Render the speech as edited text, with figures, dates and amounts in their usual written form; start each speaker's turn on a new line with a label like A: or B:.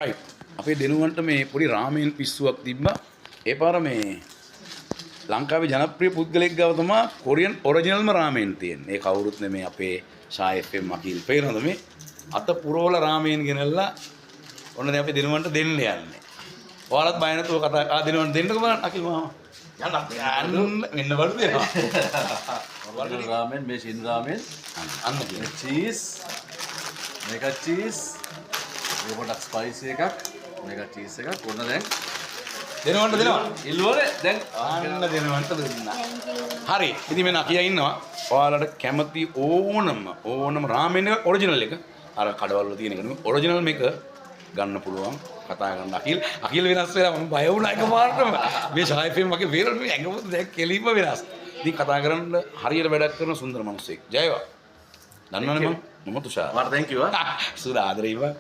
A: right. අපේ දෙනුවන්ට මේ පොඩි රාමයෙන් පිස්සුවක් තිබ්බා. ඒ පාර මේ ලංකාවේ ජනප්‍රිය පුද්ගලෙක් ගාව තමයි කොරියන් ඔරිජිනල්ම රාමයෙන් තියෙන්නේ. ඒ කවුරුත් නෙමේ අපේ ෂා FM අකිල් පේනවද මේ? අත පුරවල රාමයෙන් ගෙනල්ලා ඔන්න දැන් අපේ දෙනුවන්ට දෙන්න යන්නේ. ඔයාලත් බය නැතුව කතා දෙනුවන්ට දෙන්නකෝ බලන්න අකිල් මාමා. යන්න මෙන්න බලු දෙනවා.
B: ඔරිජිනල් රාමෙන් මේ ෂින් රාමෙන්
A: අන්න කියන
B: චීස් මේක චීස් මේ පොඩක් ස්පයිසි එකක් මේක චීස් එකක් ඔන්න දැන්
A: දෙනුවන්ට දෙනවා.
B: ඉල්ලුවනේ දැන්
A: අන්න දෙනුවන්ට දුන්නා. හරි. ඉතින් මෙන්න අකියා ඉන්නවා. ඔයාලට කැමති ඕනම රාමෙන් එක ඔරිජිනල් එක අර කඩවල තියෙන එක නෙමෙයි ඔරිජිනල් මේක ගන්න පුළුවන්. කතා කරන්න අකිල් වෙනස් වෙලා මම බය වුණා එකපාරටම. මේ ෂා FM වගේ වේරල් මේ ඇඟපොත් දැන් කෙලින්ම වෙනස්. ඉතින් කතා කරන්න හරියට වැඩක් කරන සුන්දර මිනිස්සෙක්. ජයවා. දන්නවනේ මම තුෂාර.
B: මට thank you
A: සුරා ආදරේවා.